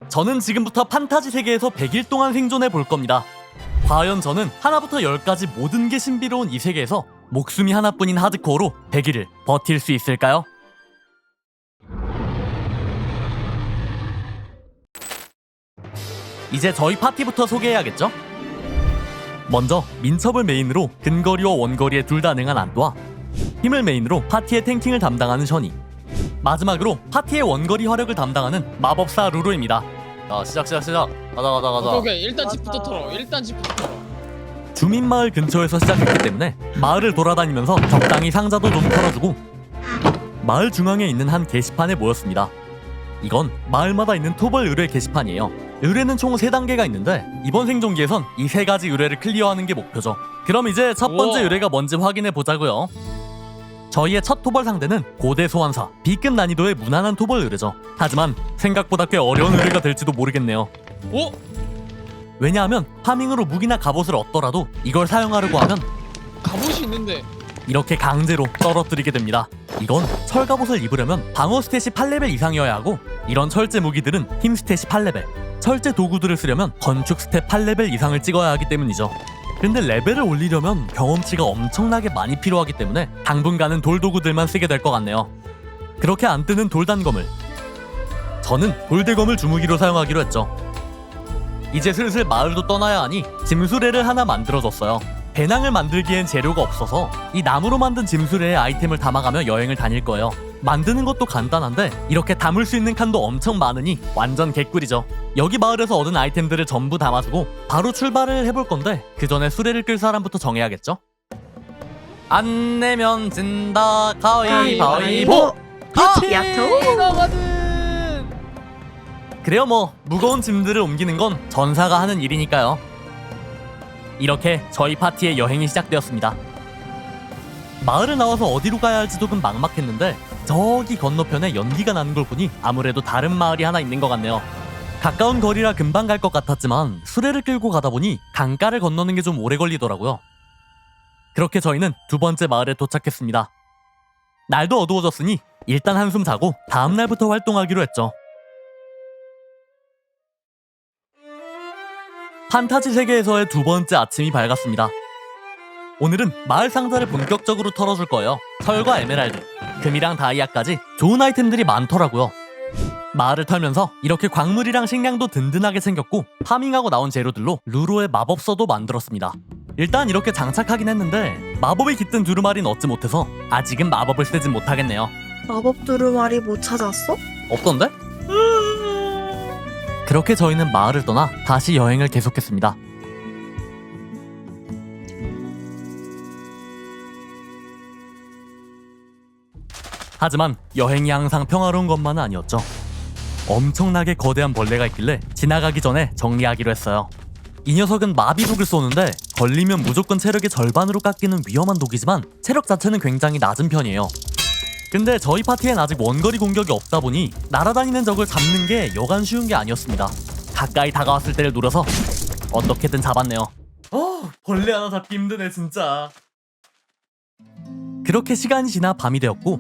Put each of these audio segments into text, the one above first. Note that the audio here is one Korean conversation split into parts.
저는 지금부터 판타지 세계에서 100일 동안 생존해 볼 겁니다. 과연 저는 하나부터 10까지 모든 게 신비로운 이 세계에서 목숨이 하나뿐인 하드코어로 100일을 버틸 수 있을까요? 이제 저희 파티부터 소개해야겠죠? 먼저 민첩을 메인으로 근거리와 원거리에 둘 다 능한 안도와 힘을 메인으로 파티의 탱킹을 담당하는 셔니, 마지막으로 파티의 원거리 화력을 담당하는 마법사 루루입니다. 자, 시작. 가자. 오케이. 일단 집부터 털어. 주민마을 근처에서 시작했기 때문에 마을을 돌아다니면서 적당히 상자도 좀 털어주고 마을 중앙에 있는 한 게시판에 모였습니다. 이건 마을마다 있는 토벌 의뢰 게시판이에요. 의뢰는 총 3단계가 있는데 이번 생존기에선 이 3가지 의뢰를 클리어하는 게 목표죠. 그럼 이제 첫 번째 의뢰가 뭔지 확인해 보자고요. 저희의 첫 토벌 상대는 고대 소환사, B급 난이도의 무난한 토벌 의뢰죠. 하지만 생각보다 꽤 어려운 의뢰가 될지도 모르겠네요. 오? 왜냐하면 파밍으로 무기나 갑옷을 얻더라도 이걸 사용하려고 하면 갑옷이 있는데 이렇게 강제로 떨어뜨리게 됩니다. 이건 철갑옷을 입으려면 방어 스탯이 8레벨 이상이어야 하고 이런 철제 무기들은 힘 스탯이 8레벨, 철제 도구들을 쓰려면 건축 스탯 8레벨 이상을 찍어야 하기 때문이죠. 근데 레벨을 올리려면 경험치가 엄청나게 많이 필요하기 때문에 당분간은 돌도구들만 쓰게 될 것 같네요. 그렇게 안 뜨는 돌단검을 저는 돌대검을 주무기로 사용하기로 했죠. 이제 슬슬 마을도 떠나야 하니 짐수레를 하나 만들어줬어요. 배낭을 만들기엔 재료가 없어서 이 나무로 만든 짐수레에 아이템을 담아가며 여행을 다닐 거예요. 만드는 것도 간단한데 이렇게 담을 수 있는 칸도 엄청 많으니 완전 개꿀이죠. 여기 마을에서 얻은 아이템들을 전부 담아주고 바로 출발을 해볼 건데 그 전에 수레를 끌 사람부터 정해야겠죠? 안 내면 진다 가위바위보! 야토! 나거든. 그래요, 뭐 무거운 짐들을 옮기는 건 전사가 하는 일이니까요. 이렇게 저희 파티의 여행이 시작되었습니다. 마을을 나와서 어디로 가야 할지도 좀 막막했는데 저기 건너편에 연기가 나는 걸 보니 아무래도 다른 마을이 하나 있는 것 같네요. 가까운 거리라 금방 갈 것 같았지만 수레를 끌고 가다 보니 강가를 건너는 게 좀 오래 걸리더라고요. 그렇게 저희는 두 번째 마을에 도착했습니다. 날도 어두워졌으니 일단 한숨 자고 다음 날부터 활동하기로 했죠. 판타지 세계에서의 두 번째 아침이 밝았습니다. 오늘은 마을 상자를 본격적으로 털어줄 거예요. 철과 에메랄드, 금이랑 다이아까지 좋은 아이템들이 많더라고요. 마을을 털면서 이렇게 광물이랑 식량도 든든하게 챙겼고 파밍하고 나온 재료들로 루로의 마법서도 만들었습니다. 일단 이렇게 장착하긴 했는데 마법이 깃든 두루마리는 얻지 못해서 아직은 마법을 쓰진 못하겠네요. 마법 두루마리 못 찾았어? 없던데? 그렇게 저희는 마을을 떠나 다시 여행을 계속했습니다. 하지만 여행이 항상 평화로운 것만은 아니었죠. 엄청나게 거대한 벌레가 있길래 지나가기 전에 정리하기로 했어요. 이 녀석은 마비독을 쏘는데 걸리면 무조건 체력의 절반으로 깎이는 위험한 독이지만 체력 자체는 굉장히 낮은 편이에요. 근데 저희 파티엔 아직 원거리 공격이 없다 보니 날아다니는 적을 잡는 게 여간 쉬운 게 아니었습니다. 가까이 다가왔을 때를 노려서 어떻게든 잡았네요. 벌레 하나 잡기 힘드네 진짜. 그렇게 시간이 지나 밤이 되었고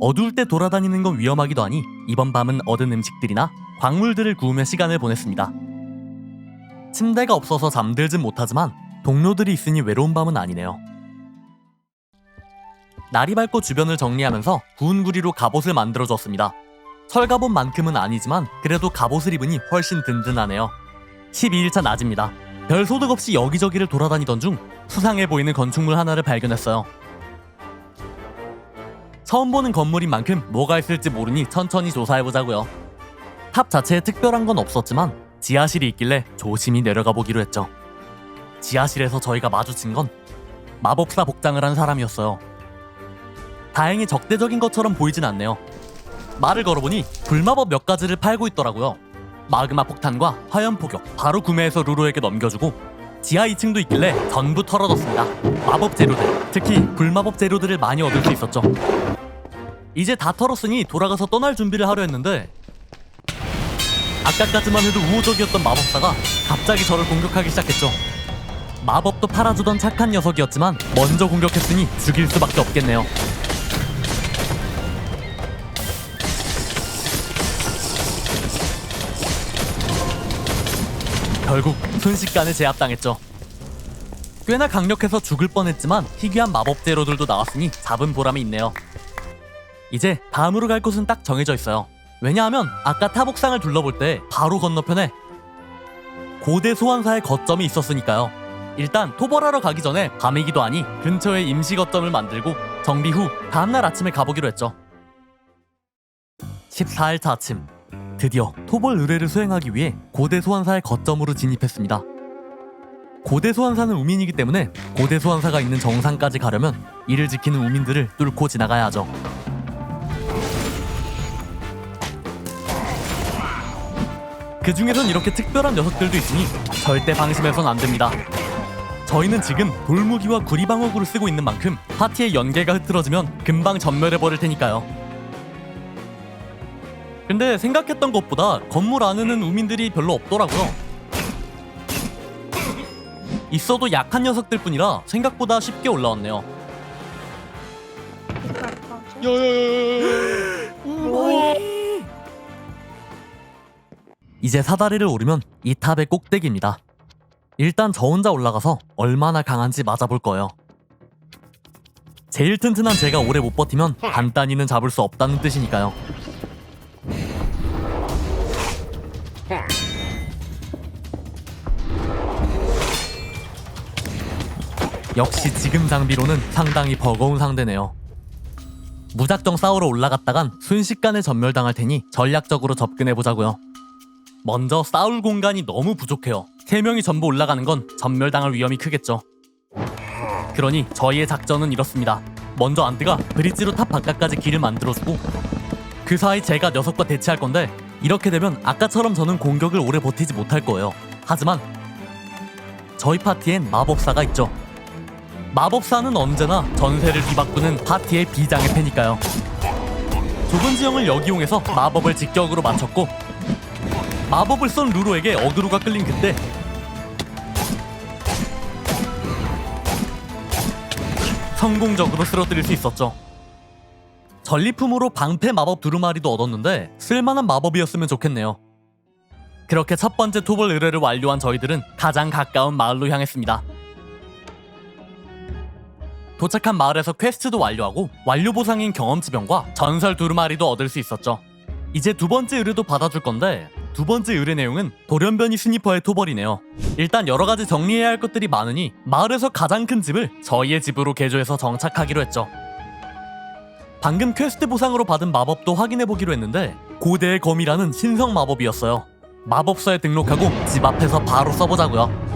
어두울 때 돌아다니는 건 위험하기도 하니 이번 밤은 얻은 음식들이나 광물들을 구우며 시간을 보냈습니다. 침대가 없어서 잠들진 못하지만 동료들이 있으니 외로운 밤은 아니네요. 날이 밝고 주변을 정리하면서 구운 구리로 갑옷을 만들어줬습니다. 철갑옷만큼은 아니지만 그래도 갑옷을 입으니 훨씬 든든하네요. 12일차 낮입니다. 별 소득 없이 여기저기를 돌아다니던 중 수상해 보이는 건축물 하나를 발견했어요. 처음 보는 건물인 만큼 뭐가 있을지 모르니 천천히 조사해보자고요. 탑 자체에 특별한 건 없었지만 지하실이 있길래 조심히 내려가 보기로 했죠. 지하실에서 저희가 마주친 건 마법사 복장을 한 사람이었어요. 다행히 적대적인 것처럼 보이진 않네요. 말을 걸어보니 불마법 몇 가지를 팔고 있더라고요. 마그마 폭탄과 화염 포격 바로 구매해서 루루에게 넘겨주고 지하 2층도 있길래 전부 털어뒀습니다. 마법 재료들, 특히 불마법 재료들을 많이 얻을 수 있었죠. 이제 다 털었으니 돌아가서 떠날 준비를 하려 했는데 아까까지만 해도 우호적이었던 마법사가 갑자기 저를 공격하기 시작했죠. 마법도 팔아주던 착한 녀석이었지만 먼저 공격했으니 죽일 수밖에 없겠네요. 결국 순식간에 제압당했죠. 꽤나 강력해서 죽을 뻔했지만 희귀한 마법 재료들도 나왔으니 잡은 보람이 있네요. 이제 다음으로 갈 곳은 딱 정해져 있어요. 왜냐하면 아까 타복상을 둘러볼 때 바로 건너편에 고대 소환사의 거점이 있었으니까요. 일단 토벌하러 가기 전에 밤이기도 하니 근처에 임시 거점을 만들고 정비 후 다음날 아침에 가보기로 했죠. 14일차 아침, 드디어 토벌 의뢰를 수행하기 위해 고대 소환사의 거점으로 진입했습니다. 고대 소환사는 우민이기 때문에 고대 소환사가 있는 정상까지 가려면 이를 지키는 우민들을 뚫고 지나가야 하죠. 그 중에선 이렇게 특별한 녀석들도 있으니 절대 방심해선 안 됩니다. 저희는 지금 돌무기와 구리방어구를 쓰고 있는 만큼 파티의 연계가 흐트러지면 금방 전멸해버릴 테니까요. 근데 생각했던 것보다 건물 안에는 우민들이 별로 없더라고요. 있어도 약한 녀석들 뿐이라 생각보다 쉽게 올라왔네요. 우와. 이제 사다리를 오르면 이 탑의 꼭대기입니다. 일단 저 혼자 올라가서 얼마나 강한지 맞아볼 거예요. 제일 튼튼한 제가 오래 못 버티면 간단히는 잡을 수 없다는 뜻이니까요. 역시 지금 장비로는 상당히 버거운 상대네요. 무작정 싸우러 올라갔다간 순식간에 전멸당할 테니 전략적으로 접근해보자고요. 먼저 싸울 공간이 너무 부족해요. 3명이 전부 올라가는 건 전멸당할 위험이 크겠죠. 그러니 저희의 작전은 이렇습니다. 먼저 안드가 브릿지로 탑 바깥까지 길을 만들어주고 그 사이 제가 녀석과 대치할 건데 이렇게 되면 아까처럼 저는 공격을 오래 버티지 못할 거예요. 하지만 저희 파티엔 마법사가 있죠. 마법사는 언제나 전세를 뒤바꾸는 파티의 비장의 패니까요. 좁은 지형을 역이용해서 마법을 직격으로 맞췄고 마법을 쏜 루로에게 어그로가 끌린 그때 성공적으로 쓰러뜨릴 수 있었죠. 전리품으로 방패 마법 두루마리도 얻었는데 쓸만한 마법이었으면 좋겠네요. 그렇게 첫 번째 토벌 의뢰를 완료한 저희들은 가장 가까운 마을로 향했습니다. 도착한 마을에서 퀘스트도 완료하고 완료 보상인 경험치병과 전설 두루마리도 얻을 수 있었죠. 이제 두 번째 의뢰도 받아줄 건데 두 번째 의뢰 내용은 돌연변이 스니퍼의 토벌이네요. 일단 여러가지 정리해야 할 것들이 많으니 마을에서 가장 큰 집을 저희의 집으로 개조해서 정착하기로 했죠. 방금 퀘스트 보상으로 받은 마법도 확인해보기로 했는데 고대의 검이라는 신성 마법이었어요. 마법서에 등록하고 집 앞에서 바로 써보자고요.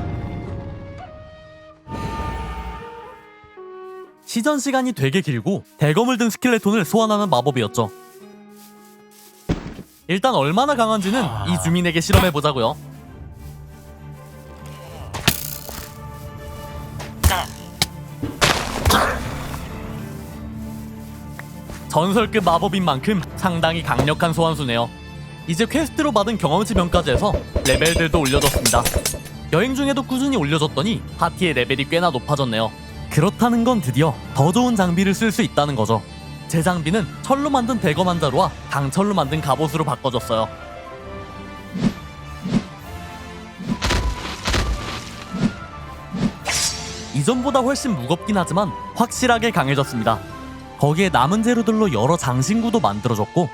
시전 시간이 되게 길고 대검을 든 스켈레톤을 소환하는 마법이었죠. 일단 얼마나 강한지는 이 주민에게 실험해보자고요. 전설급 마법인 만큼 상당히 강력한 소환수네요. 이제 퀘스트로 받은 경험치 병까지 해서 레벨들도 올려줬습니다. 여행 중에도 꾸준히 올려줬더니 파티의 레벨이 꽤나 높아졌네요. 그렇다는 건 드디어 더 좋은 장비를 쓸 수 있다는 거죠. 제 장비는 철로 만든 대검 한 자루와 강철로 만든 갑옷으로 바꿔줬어요. 이전보다 훨씬 무겁긴 하지만 확실하게 강해졌습니다. 거기에 남은 재료들로 여러 장신구도 만들어줬고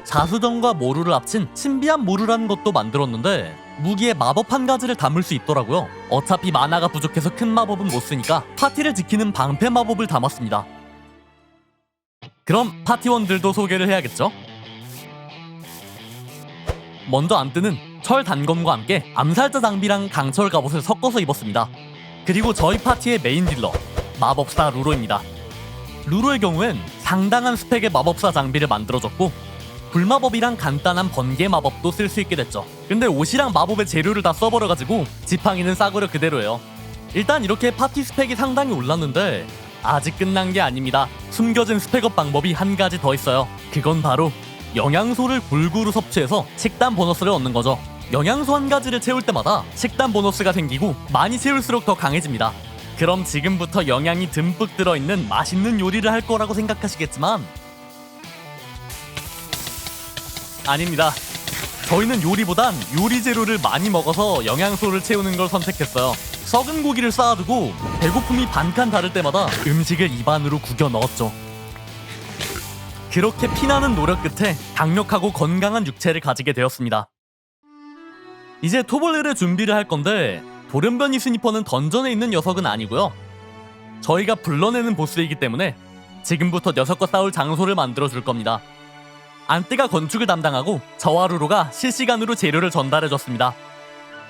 자수정과 모루를 합친 신비한 모루라는 것도 만들었는데 무기에 마법 한 가지를 담을 수 있더라고요. 어차피 마나가 부족해서 큰 마법은 못 쓰니까 파티를 지키는 방패 마법을 담았습니다. 그럼 파티원들도 소개를 해야겠죠? 먼저 안뜨는 철 단검과 함께 암살자 장비랑 강철 갑옷을 섞어서 입었습니다. 그리고 저희 파티의 메인 딜러 마법사 루로입니다. 루로의 경우엔 상당한 스펙의 마법사 장비를 만들어줬고 불마법이랑 간단한 번개 마법도 쓸 수 있게 됐죠. 근데 옷이랑 마법의 재료를 다 써버려가지고 지팡이는 싸구려 그대로예요. 일단 이렇게 파티 스펙이 상당히 올랐는데 아직 끝난 게 아닙니다. 숨겨진 스펙업 방법이 한 가지 더 있어요. 그건 바로 영양소를 골고루 섭취해서 식단 보너스를 얻는 거죠. 영양소 한 가지를 채울 때마다 식단 보너스가 생기고 많이 채울수록 더 강해집니다. 그럼 지금부터 영양이 듬뿍 들어있는 맛있는 요리를 할 거라고 생각하시겠지만 아닙니다. 저희는 요리보단 요리 재료를 많이 먹어서 영양소를 채우는 걸 선택했어요. 썩은 고기를 쌓아두고 배고픔이 반칸 다를 때마다 음식을 입안으로 구겨 넣었죠. 그렇게 피나는 노력 끝에 강력하고 건강한 육체를 가지게 되었습니다. 이제 토벌레를 준비를 할 건데 돌연변이 스니퍼는 던전에 있는 녀석은 아니고요. 저희가 불러내는 보스이기 때문에 지금부터 녀석과 싸울 장소를 만들어 줄 겁니다. 안뜨가 건축을 담당하고 저와 루로가 실시간으로 재료를 전달해줬습니다.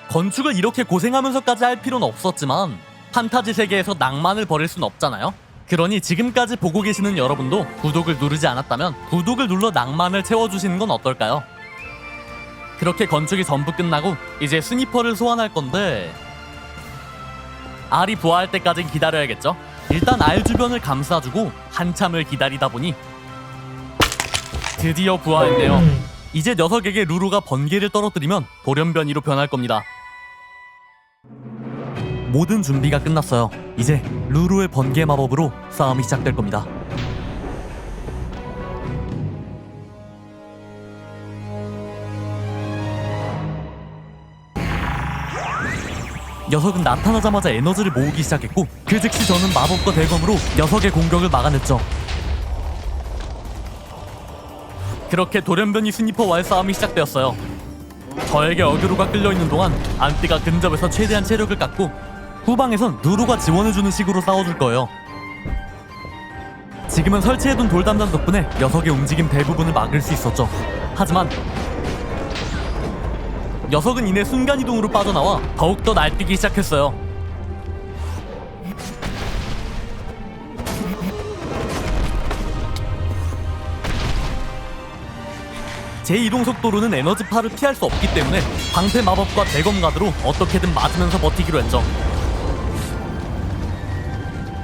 건축을 이렇게 고생하면서까지 할 필요는 없었지만 판타지 세계에서 낭만을 버릴 순 없잖아요. 그러니 지금까지 보고 계시는 여러분도 구독을 누르지 않았다면 구독을 눌러 낭만을 채워주시는 건 어떨까요? 그렇게 건축이 전부 끝나고 이제 스니퍼를 소환할 건데 알이 부화할 때까진 기다려야겠죠? 일단 알 주변을 감싸주고 한참을 기다리다 보니 드디어 부화했네요. 이제 녀석에게 루루가 번개를 떨어뜨리면 돌연변이로 변할 겁니다. 모든 준비가 끝났어요. 이제 루루의 번개 마법으로 싸움이 시작될 겁니다. 녀석은 나타나자마자 에너지를 모으기 시작했고 그 즉시 저는 마법과 대검으로 녀석의 공격을 막아냈죠. 그렇게 돌연변이 스니퍼와의 싸움이 시작되었어요. 저에게 어그로가 끌려있는 동안 안뜨가 근접해서 최대한 체력을 깎고 후방에선 루루가 지원해주는 식으로 싸워줄 거예요. 지금은 설치해둔 돌담장 덕분에 녀석의 움직임 대부분을 막을 수 있었죠. 하지만 녀석은 이내 순간이동으로 빠져나와 더욱더 날뛰기 시작했어요. 제 이동 속도로는 에너지파를 피할 수 없기 때문에 방패 마법과 대검 가드로 어떻게든 맞으면서 버티기로 했죠.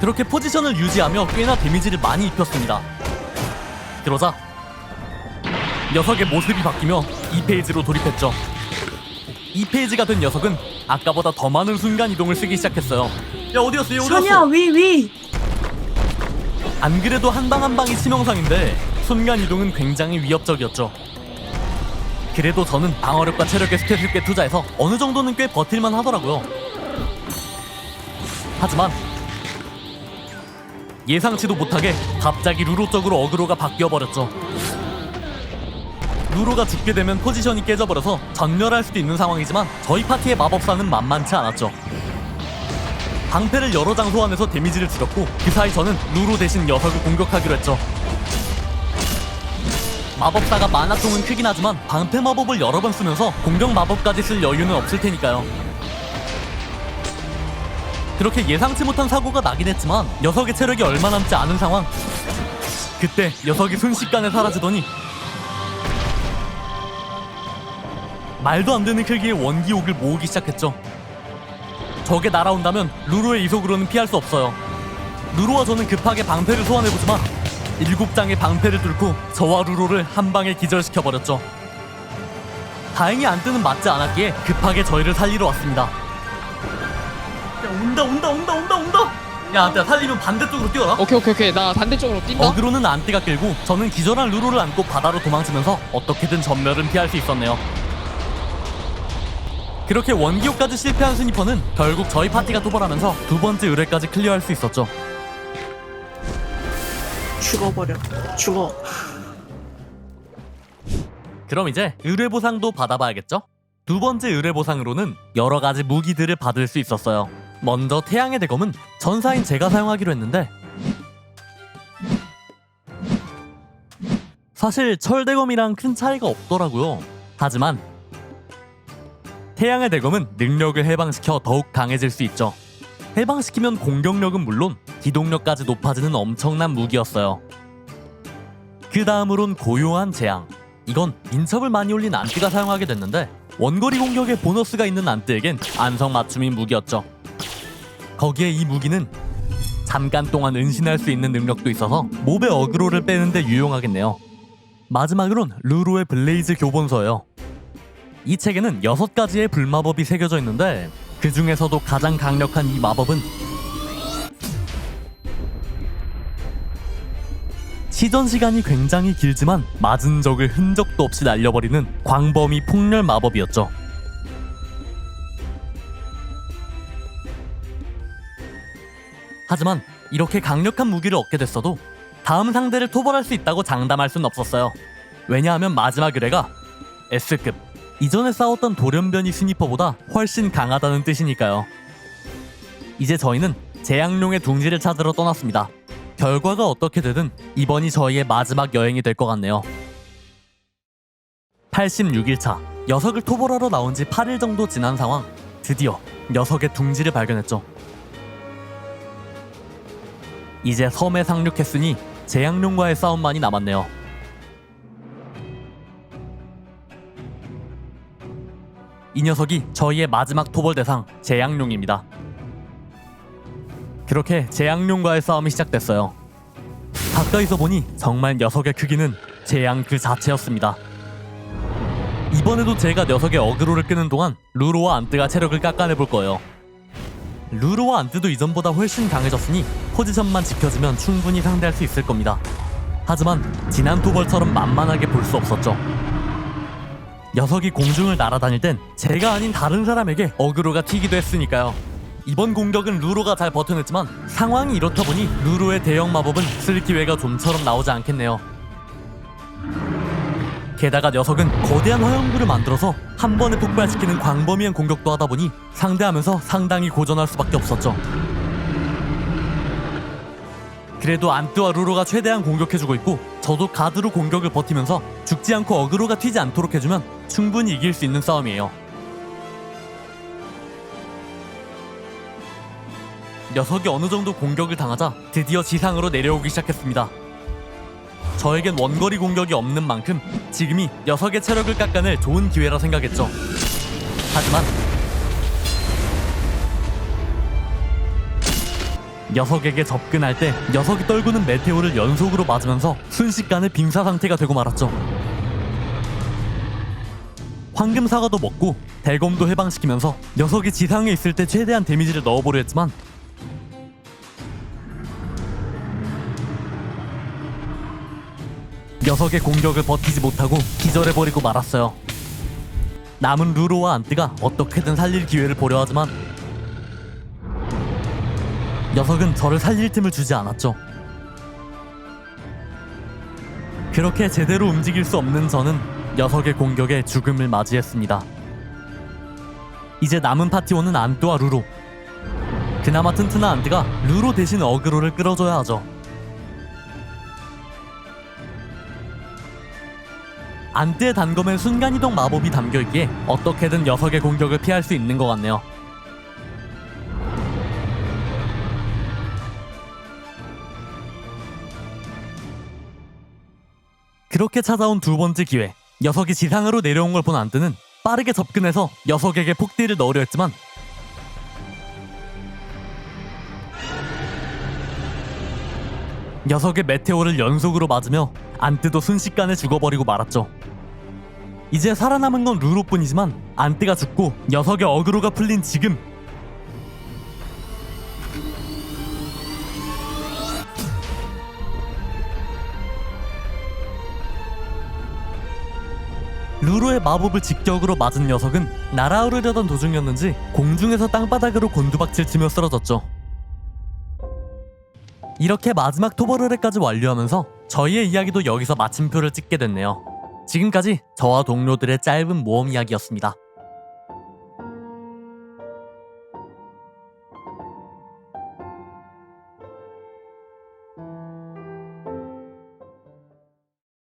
그렇게 포지션을 유지하며 꽤나 데미지를 많이 입혔습니다. 그러자 녀석의 모습이 바뀌며 2페이지로 돌입했죠. 2페이지가 된 녀석은 아까보다 더 많은 순간이동을 쓰기 시작했어요. 야 어디였어? 얘 어디였어? 선이야 위. 안 그래도 한 방 한 방이 치명상인데 순간이동은 굉장히 위협적이었죠. 그래도 저는 방어력과 체력에 스탯을 꽤 투자해서 어느 정도는 꽤 버틸만 하더라고요. 하지만 예상치도 못하게 갑자기 루로 쪽으로 어그로가 바뀌어버렸죠. 루로가 죽게 되면 포지션이 깨져버려서 전멸할 수도 있는 상황이지만 저희 파티의 마법사는 만만치 않았죠. 방패를 여러 장 소환해서 데미지를 줄였고 그 사이 저는 루로 대신 녀석을 공격하기로 했죠. 마법사가 만화통은 크긴 하지만 방패 마법을 여러 번 쓰면서 공격 마법까지 쓸 여유는 없을 테니까요. 그렇게 예상치 못한 사고가 나긴 했지만 녀석의 체력이 얼마 남지 않은 상황. 그때 녀석이 순식간에 사라지더니 말도 안 되는 크기의 원기옥을 모으기 시작했죠. 적에 날아온다면 루루의 이속으로는 피할 수 없어요. 루루와 저는 급하게 방패를 소환해보지만 7장의 방패를 뚫고 저와 루루를 한 방에 기절시켜버렸죠. 다행히 안뜨는 맞지 않았기에 급하게 저희를 살리러 왔습니다. 야 온다. 야 안뜨야 살리면 반대쪽으로 뛰어라. 오케이. 나 반대쪽으로 뛴다. 어그로는 안뜨가 끌고 저는 기절한 루루를 안고 바다로 도망치면서 어떻게든 전멸은 피할 수 있었네요. 그렇게 원기옥까지 실패한 스니퍼는 결국 저희 파티가 토벌하면서 두 번째 의뢰까지 클리어할 수 있었죠. 죽어. 그럼 이제 의뢰보상도 받아봐야겠죠? 두 번째 의뢰보상으로는 여러 가지 무기들을 받을 수 있었어요. 먼저 태양의 대검은 전사인 제가 사용하기로 했는데 사실 철대검이랑 큰 차이가 없더라고요. 하지만 태양의 대검은 능력을 해방시켜 더욱 강해질 수 있죠. 해방시키면 공격력은 물론 기동력까지 높아지는 엄청난 무기였어요. 그 다음으론 고요한 재앙. 이건 민첩을 많이 올린 안뜨가 사용하게 됐는데 원거리 공격에 보너스가 있는 안뜨에겐 안성맞춤인 무기였죠. 거기에 이 무기는 잠깐 동안 은신할 수 있는 능력도 있어서 몹의 어그로를 빼는데 유용하겠네요. 마지막으론 루루의 블레이즈 교본서예요. 이 책에는 6가지의 불마법이 새겨져 있는데 그 중에서도 가장 강력한 이 마법은 시전 시간이 굉장히 길지만 맞은 적을 흔적도 없이 날려버리는 광범위 폭렬 마법이었죠. 하지만 이렇게 강력한 무기를 얻게 됐어도 다음 상대를 토벌할 수 있다고 장담할 순 없었어요. 왜냐하면 마지막 의뢰가 S급, 이전에 싸웠던 돌연변이 스니퍼보다 훨씬 강하다는 뜻이니까요. 이제 저희는 재앙룡의 둥지를 찾으러 떠났습니다. 결과가 어떻게 되든 이번이 저희의 마지막 여행이 될 것 같네요. 86일차, 녀석을 토벌하러 나온 지 8일 정도 지난 상황. 드디어 녀석의 둥지를 발견했죠. 이제 섬에 상륙했으니 재앙룡과의 싸움만이 남았네요. 이 녀석이 저희의 마지막 토벌 대상 재앙룡입니다. 그렇게 재앙룡과의 싸움이 시작됐어요. 가까이서 보니 정말 녀석의 크기는 재앙 그 자체였습니다. 이번에도 제가 녀석의 어그로를 끄는 동안 루로와 안뜨가 체력을 깎아내볼 거예요. 루로와 안뜨도 이전보다 훨씬 강해졌으니 포지션만 지켜주면 충분히 상대할 수 있을 겁니다. 하지만 지난 토벌처럼 만만하게 볼 수 없었죠. 녀석이 공중을 날아다닐 땐 제가 아닌 다른 사람에게 어그로가 튀기도 했으니까요. 이번 공격은 루로가 잘 버텨냈지만 상황이 이렇다 보니 루로의 대형 마법은 쓸 기회가 좀처럼 나오지 않겠네요. 게다가 녀석은 거대한 화염구를 만들어서 한 번에 폭발시키는 광범위한 공격도 하다 보니 상대하면서 상당히 고전할 수밖에 없었죠. 그래도 안뜨와 루로가 최대한 공격해주고 있고 저도 가드로 공격을 버티면서 죽지 않고 어그로가 튀지 않도록 해주면 충분히 이길 수 있는 싸움이에요. 녀석이 어느 정도 공격을 당하자 드디어 지상으로 내려오기 시작했습니다. 저에겐 원거리 공격이 없는 만큼 지금이 녀석의 체력을 깎아낼 좋은 기회라 생각했죠. 하지만 녀석에게 접근할 때 녀석이 떨구는 메테오를 연속으로 맞으면서 순식간에 빙사 상태가 되고 말았죠. 황금 사과도 먹고 대검도 해방시키면서 녀석이 지상에 있을 때 최대한 데미지를 넣어보려 했지만 녀석의 공격을 버티지 못하고 기절해버리고 말았어요. 남은 루로와 안뜨가 어떻게든 살릴 기회를 보려 하지만 녀석은 저를 살릴 틈을 주지 않았죠. 그렇게 제대로 움직일 수 없는 저는 녀석의 공격에 죽음을 맞이했습니다. 이제 남은 파티원은 안뜨와 루로. 그나마 튼튼한 안뜨가 루로 대신 어그로를 끌어줘야 하죠. 안뜨의 단검엔 순간이동 마법이 담겨있기에 어떻게든 녀석의 공격을 피할 수 있는 것 같네요. 그렇게 찾아온 두 번째 기회, 녀석이 지상으로 내려온 걸 본 안뜨는 빠르게 접근해서 녀석에게 폭딜을 넣으려 했지만 녀석의 메테오를 연속으로 맞으며 안뜨도 순식간에 죽어버리고 말았죠. 이제 살아남은 건 루로뿐이지만 안뜨가 죽고 녀석의 어그로가 풀린 지금 루로의 마법을 직격으로 맞은 녀석은 날아오르려던 도중이었는지 공중에서 땅바닥으로 곤두박질 치며 쓰러졌죠. 이렇게 마지막 토벌 의뢰까지 완료하면서 저희의 이야기도 여기서 마침표를 찍게 됐네요. 지금까지 저와 동료들의 짧은 모험 이야기였습니다.